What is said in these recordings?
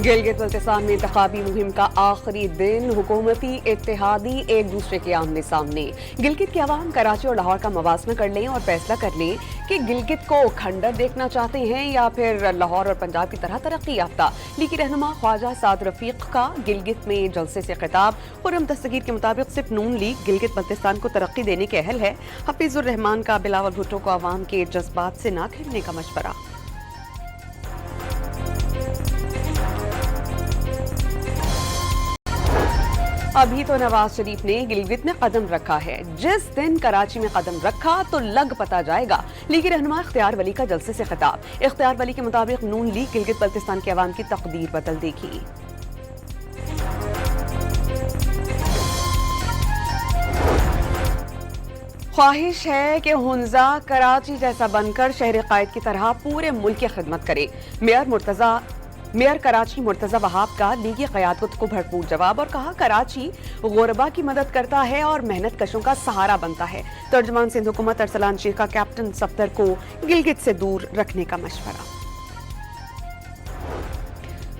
गिलगित बल्तिस्तान में इंतखाबी मुहिम का आखिरी दिन, हुकूमती इत्तेहादी एक दूसरे के आमने सामने। गिलगित की आवाम कराची और लाहौर का मवासना कर लें और फैसला कर लें कि गिलगित को खंडर देखना चाहते हैं या फिर लाहौर और पंजाब की तरह तरक्की याफ्ता। लीगी रहनुमा ख्वाजा साद रफीक का गिलगित में जलसे से खिताब। खुर्रम दस्तगीर के मुताबिक सिर्फ नून लीग गिलगित बल्तिस्तान को तरक्की देने के अहल है। हफीजुर रहमान का बिलावल भुट्टो को आवाम के जज्बात से ना खेलने का मशवरा। अभी तो नवाज शरीफ ने गिलगित में कदम रखा है, जिस दिन कराची में कदम रखा तो लग पता जाएगा। लीगी रहनुमा इख्तियार वली का जलसे से खिताब। इख्तियार वली के मुताबिक नून लीग गिलगित बल्तिस्तान के अवाम की तकदीर बदल देगी। ख्वाहिश है कि हुंजा कराची जैसा बनकर शहर कायद की तरह पूरे मुल्क की खिदमत करे। मेयर कराची मुर्तजा वहाब का लीगी क़यादत को भरपूर जवाब और कहा कराची गुरबा की मदद करता है और मेहनत कशों का सहारा बनता है। तर्जुमान सिंध हुकूमत अरसलान शेख का कैप्टन सफ्दर को गिलगित से दूर रखने का मशवरा।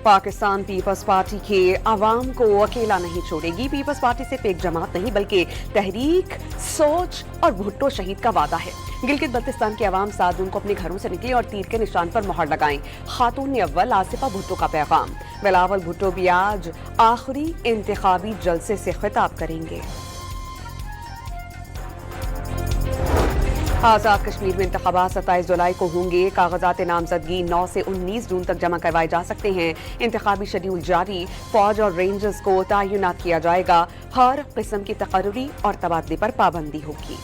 पाकिस्तान पीपल्स पार्टी के अवाम को अकेला नहीं छोड़ेगी। पीपल्स पार्टी सिर्फ एक जमात नहीं बल्कि तहरीक, सोच और भुट्टो शहीद का वादा है। गिलगित बल्तिस्तान के अवाम 7 जून को अपने घरों से निकले और तीर के निशान पर मोहर लगाएं। खातून अव्वल आसिफा भुट्टो का पैगाम। बिलावल भुट्टो भी आज आखिरी इंतखाबी जलसे से खिताब करेंगे। आज़ाद कश्मीर में इंतखाबात 27 जुलाई को होंगे। कागजात नामजदगी 9 से 19 जून तक जमा करवाए जा सकते हैं। इंतखाबी शेड्यूल जारी। फौज और रेंजर्स को तैनात किया जाएगा। हर किस्म की तकर्री और तबादले पर पाबंदी होगी।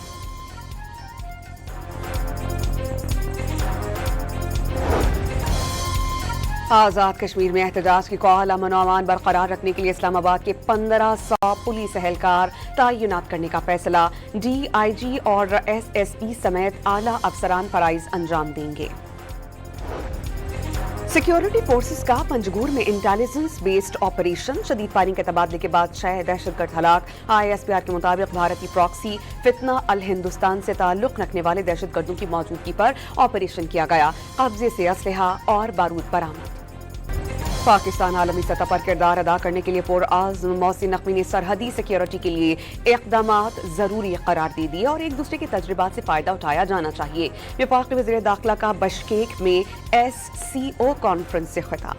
आज़ाद कश्मीर में एहतजाज की कॉल। अमन और अमान बरकरार रखने के लिए इस्लामाबाद के 1500 पुलिस एहलकार तैनात करने का फैसला। DIG और SSP समेत आला अफसरान फराइज अंजाम देंगे। सिक्योरिटी फोर्सेस का पंजगूर में इंटेलिजेंस बेस्ड ऑपरेशन। शदीद फायरिंग के तबादले के बाद 6 दहशतगर्द हलाक। ISPR के मुताबिक भारतीय प्रॉक्सी फितना अल हिंदुस्तान से ताल्लुक रखने वाले दहशतगर्दों की मौजूदगी पर ऑपरेशन किया गया। कब्जे से असलहा और बारूद बरामद। पाकिस्तान आलमी सतह पर किरदार अदा करने के लिए पुरआज़्म मोहसिन नकवी ने सरहदी सिक्योरिटी के लिए इक़दामात ज़रूरी करार दे दिए और एक दूसरे के तजुर्बात से फ़ायदा उठाया जाना चाहिए। वफ़ाक़ी वज़ीर दाखिला का बशकेक में SCO कॉन्फ्रेंस से खिताब।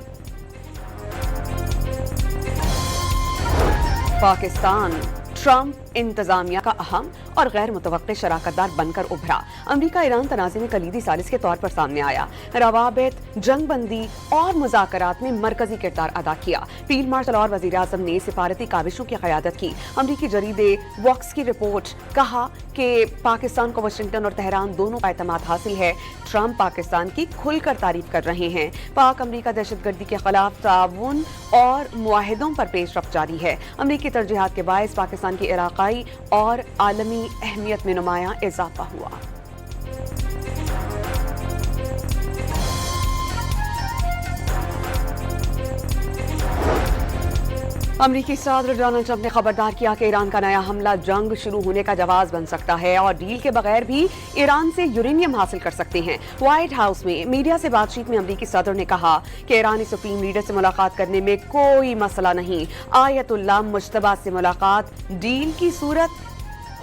पाकिस्तान ट्रंप इंतजामिया का अहम और गैर मुतवक्के शराकतदार बनकर उभरा। अमरीका ईरान तनाज़े में कलीदी सालिस के तौर पर सामने आया। रवाबित, जंगबंदी और मुज़ाकरात में मरकजी किरदार अदा किया। फील्ड मार्शल और वज़ीर आज़म ने सिफारती काविशों की क़यादत की। अमरीकी जरीदे वॉक्स की रिपोर्ट कहा कि पाकिस्तान को वाशिंगटन और तेहरान दोनों का एतमाद हासिल है। ट्रंप पाकिस्तान की खुलकर तारीफ कर रहे हैं। पाक अमरीका दहशतगर्दी के खिलाफ ताउन और मुआहिदों पर पेशरफ्त जारी है। अमरीकी तरजीहात के बायस पाकिस्तान की इलाकाई और आलमी अहमियत में नुमायां इजाफा हुआ। अमरीकी सदर डोनाल्ड ट्रंप ने खबरदार किया कि ईरान का नया हमला जंग शुरू होने का जवाब बन सकता है और डील के बगैर भी ईरान से यूरेनियम हासिल कर सकते हैं। व्हाइट हाउस में मीडिया से बातचीत में अमरीकी सदर ने कहा कि ईरानी सुप्रीम लीडर से मुलाकात करने में कोई मसला नहीं। आयतुल्लाह मुज्तबा से मुलाकात डील की सूरत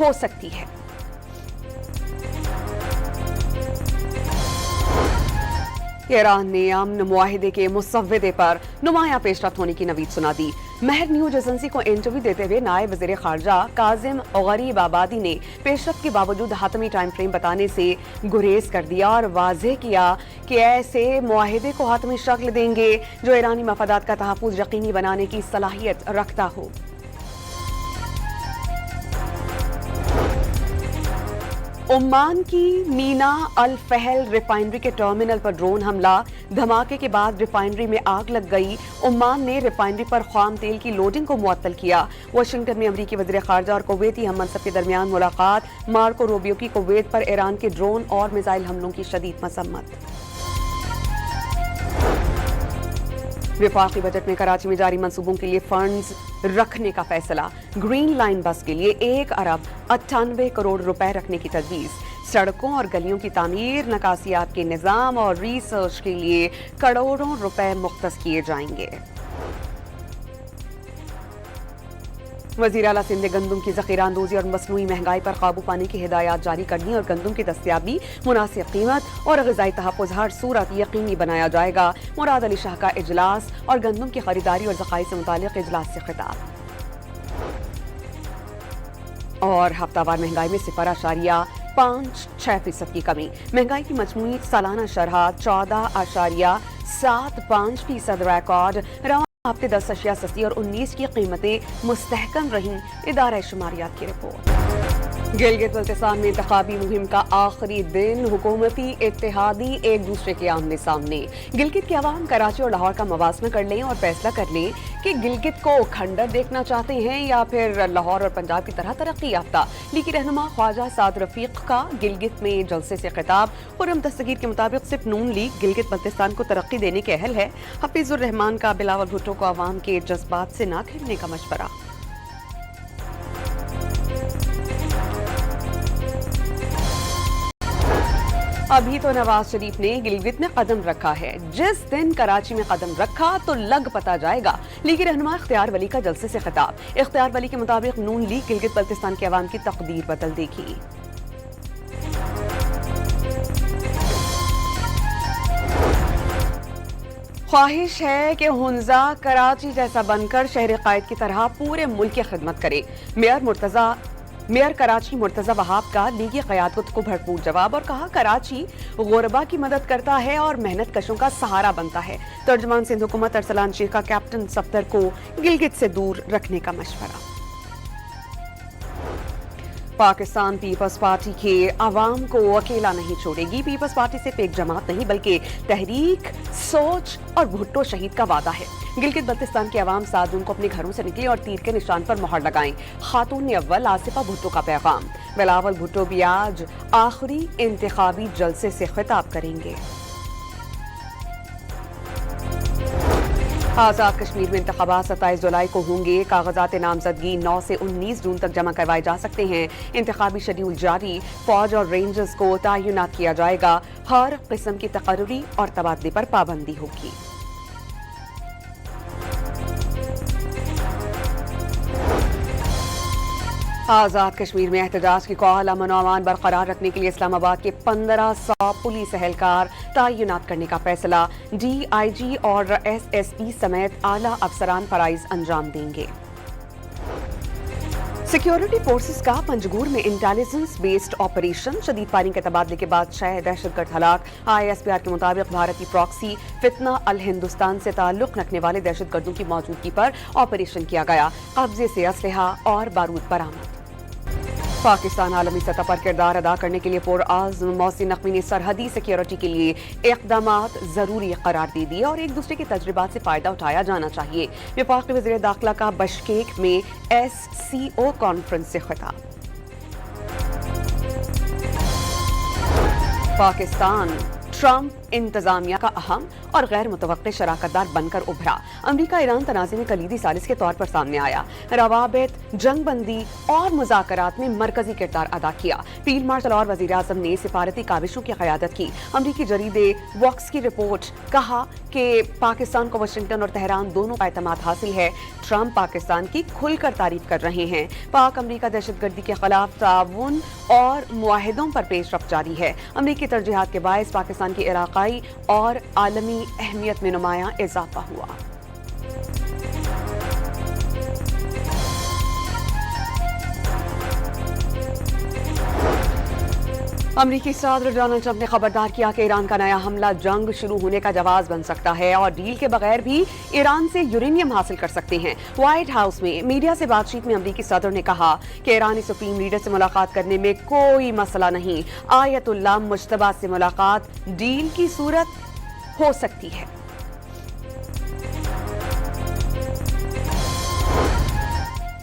हो सकती है। ईरान ने अमन मुआहिदे के मुसव्वदे पर नुमायां पेशरफ्त होने की नवीद सुना दी। महर न्यूज एजेंसी को इंटरव्यू देते हुए नायब वज़ीर ख़ारजा काजिम गरीब आबादी ने पेशरफ्त के बावजूद हातमी टाइम फ्रेम बताने से गुरेज कर दिया और वाज़ेह किया कि ऐसे मुआहिदे को हातमी शक्ल देंगे जो ईरानी मफादात का तहफ़्फ़ुज़ यकीनी बनाने की सलाहियत रखता हो। ओमान की मीना अल फहल रिफाइनरी के टर्मिनल पर ड्रोन हमला। धमाके के बाद रिफाइनरी में आग लग गई। ओमान ने रिफाइनरी पर खाम तेल की लोडिंग को मुअत्तल किया। वाशिंगटन में अमरीकी वज़ीर ख़ारजा और कुवैती हम मनसब के दरमियान मुलाकात। मार्को रूबियो की कुवैत पर ईरान के ड्रोन और मिसाइल हमलों की शदीद मसम्मत। वफाकी बजट में कराची में जारी मंसूबों के लिए फंड्स रखने का फैसला। ग्रीन लाइन बस के लिए 1 अरब 98 करोड़ रुपए रखने की तजवीज़। सड़कों और गलियों की तामीर, नकासियात के निज़ाम और रिसर्च के लिए करोड़ों रुपए मुख्तस किए जाएंगे। वज़ीर आला सिंध ने गंदम की ज़ख़ीरा अंदोज़ी और मसनूई महंगाई पर काबू पाने की हिदायत जारी करनी और गंदम की दस्तियाबी, मुनासिब कीमत और ग़िज़ाई तहफ़्फ़ुज़ हर सूरत यकीनी बनाया जाएगा। मुराद अली शाह का इजलास और गंदम की खरीदारी और ज़खाई से मुतालिक इजलास से खिताब। और हफ्तावार महंगाई में 0.56% की कमी। महंगाई की मजमूई सालाना शरह 14.75% रिकॉर्ड। रवां हफ्ते 10 अशिया सस्ती और 19 की कीमतें मुस्तहकम रहीं। इदारा शुमारियात की रिपोर्ट। गिलगित बल्तिस्तान में इंतखाबी मुहिम का आखिरी दिन, हुकूमती इत्तेहादी एक दूसरे के आमने सामने। गिलगित के अवाम कराची और लाहौर का मवासना कर लें और फैसला कर लें कि गिलगित को खंडर देखना चाहते हैं या फिर लाहौर और पंजाब की तरह तरक्की याफ्ता। लीगी रहनुमा ख्वाजा साद रफीक का गिलगित में जलसे से खिताब। खुर्रम दस्तगीर के मुताबिक सिर्फ नून लीग गिलगित बल्तिस्तान को तरक्की देने के अहल है। हफीजुर रहमान का बिलावल भुट्टो को अवाम के जज्बात से ना खेलने का मशवरा। अभी तो नवाज शरीफ ने गिलगित में कदम रखा है, जिस दिन कराची में कदम रखा तो लग पता जाएगा। लीगी रहनुमा इख्तियार वली का जलसे से खिताब। इख्तियार वली के मुताबिक नून लीग गिलगित बल्तिस्तान के अवाम की तकदीर बदल देगी। ख्वाहिश है कि हुंजा कराची जैसा बनकर शहर कायद की तरह पूरे मुल्क की खिदमत करे। मेयर कराची मुर्तजा वहाब का लीगी क़यादत को भरपूर जवाब और कहा कराची गुरबा की मदद करता है और मेहनत कशों का सहारा बनता है। तर्जुमान सिंध हुकूमत अरसलान शेख का कैप्टन सफ्दर को गिलगित से दूर रखने का मशवरा। पाकिस्तान पीपल्स पार्टी के अवाम को अकेला नहीं छोड़ेगी। पीपल्स पार्टी सिर्फ एक जमात नहीं बल्कि तहरीक, सोच और भुट्टो शहीद का वादा है। गिलगित बल्तिस्तान के अवाम 7 जून को अपने घरों से निकले और तीर के निशान पर मोहर लगाएं। खातून अव्वल आसिफा भुट्टो का पैगाम। बिलावल भुट्टो भी आज आखिरी इंतखाबी जलसे से खिताब करेंगे। आज़ाद कश्मीर में इंतखाबात 27 जुलाई को होंगे। कागजात नामजदगी 9 से 19 जून तक जमा करवाए जा सकते हैं। इंतखाबी शेड्यूल जारी। फौज और रेंजर्स को तैनात किया जाएगा। हर किस्म की तकर्री और तबादले पर पाबंदी होगी। आज़ाद कश्मीर में एहतजाज की कॉल। अमन और अमान बरकरार रखने के लिए इस्लामाबाद के 1500 पुलिस एहलकार तैनात करने का फैसला। DIG और SSP समेत आला अफसरान फराइज अंजाम देंगे। सिक्योरिटी फोर्सेस का पंजगूर में इंटेलिजेंस बेस्ड ऑपरेशन। शदीद फायरिंग के तबादले के बाद 6 दहशतगर्द हलाक। ISPR के मुताबिक भारतीय प्रॉक्सी फितना अल हिंदुस्तान से ताल्लुक रखने वाले दहशतगर्दों की मौजूदगी पर ऑपरेशन किया गया। कब्जे से असलहा और बारूद बरामद। पाकिस्तान आलमी सतह पर किरदार अदा करने के लिए पुरआज़्म मोहसिन नकवी ने सरहदी सिक्योरिटी के लिए इक़दामात ज़रूरी करार दे दिए और एक दूसरे के तजुर्बात से फ़ायदा उठाया जाना चाहिए। वफ़ाक़ी वज़ीर दाखिला का बशकेक में SCO कॉन्फ्रेंस से खिताब। पाकिस्तान ट्रंप इंतजामिया का अहम और गैर मुतवक्के शराकतदार बनकर उभरा। अमरीका ईरान तनाज़े में कलीदी सालिस के तौर पर सामने आया। रवाबित, जंगबंदी और मुज़ाकरात में मरकजी किरदार अदा किया। फील्ड मार्शल और वज़ीर आज़म ने सिफारती काविशों की क़यादत की। अमरीकी जरीदे वॉक्स की रिपोर्ट कहा कि पाकिस्तान को वाशिंगटन और तेहरान दोनों का एतमाद हासिल है। ट्रंप पाकिस्तान की खुलकर तारीफ कर रहे हैं। पाक अमरीका दहशतगर्दी के खिलाफ ताउन और मुआहिदों पर पेशरफ्त जारी है। अमरीकी तरजीहात के बायस पाकिस्तान की इलाकाई और आलमी अहमियत में नुमायां इजाफा हुआ। अमरीकी सदर डोनाल्ड ट्रंप ने खबरदार किया कि ईरान का नया हमला जंग शुरू होने का जवाब बन सकता है और डील के बगैर भी ईरान से यूरेनियम हासिल कर सकते हैं। व्हाइट हाउस में मीडिया से बातचीत में अमरीकी सदर ने कहा कि ईरानी सुप्रीम लीडर से मुलाकात करने में कोई मसला नहीं। आयतुल्लाह मुज्तबा से मुलाकात डील की सूरत हो सकती है।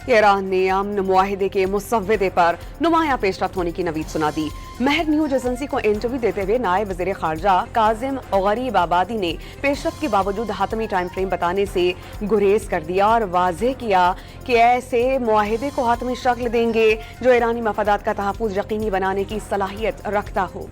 ईरान ने अमन मुआहिदे के मुसव्वदे पर नुमायां पेशरफ्त होने की नवीद सुना दी। महर न्यूज एजेंसी को इंटरव्यू देते हुए नायब वज़ीर ख़ारजा काजिम गरीब आबादी ने पेशरफ्त के बावजूद हातमी टाइम फ्रेम बताने से गुरेज कर दिया और वाज़ेह किया कि ऐसे मुआहिदे को हातमी शक्ल देंगे जो ईरानी मफादात का तहफ़्फ़ुज़ यकीनी बनाने की सलाहियत रखता हो।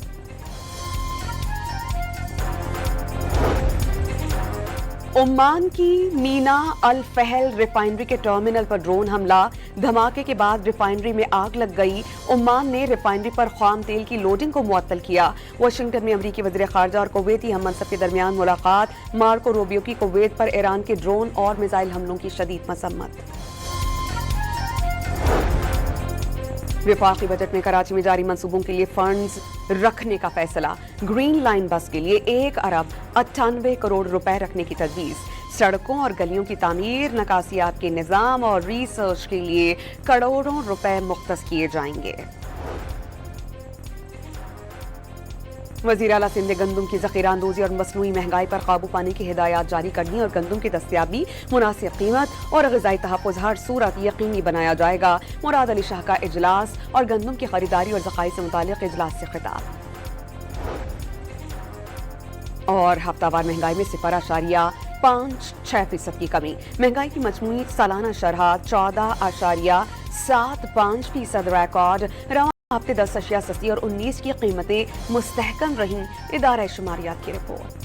ओमान की मीना अल फहल रिफाइनरी के टर्मिनल पर ड्रोन हमला, धमाके के बाद रिफाइनरी में आग लग गई। ओमान ने रिफाइनरी पर खाम तेल की लोडिंग को मुअत्तल किया। वाशिंगटन में अमरीकी वज़ीर ख़ारजा और कुवैती हम मनसब के दरमियान मुलाकात, मार्को रूबियो की कुवैत पर ईरान के ड्रोन और मिसाइल हमलों की शदीद मसम्मत। विफाकी बजट में कराची में जारी मंसूबों के लिए फंड्स रखने का फैसला, ग्रीन लाइन बस के लिए 1 अरब 98 करोड़ रुपए रखने की तजवीज़, सड़कों और गलियों की तामीर, नकासियात के निज़ाम और रिसर्च के लिए करोड़ों रुपए मुख्तस किए जाएंगे। वज़ीर आला सिंध ने गंदम की ज़ख़ीरा अंदोज़ी और मसनूई महंगाई पर काबू पाने की हिदायत जारी करनी और गंदम की दस्तयाबी, मुनासिब कीमत और ग़िज़ाई तहफ़्फ़ुज़ हर सूरत यकीनी बनाया जाएगा। मुराद अली शाह का इजलास और गंदम की खरीदारी और ज़खाई से मुतालिक इजलास से खिताब। और हफ्तावार महंगाई में 0.56% की कमी, महंगाई की मजमूई सालाना शरह 14.75% रिकॉर्ड। हफ्ते 10 अशिया सस्ती और 19 की कीमतें मुस्तहकम रहीं, इदारा शुमारियात की रिपोर्ट।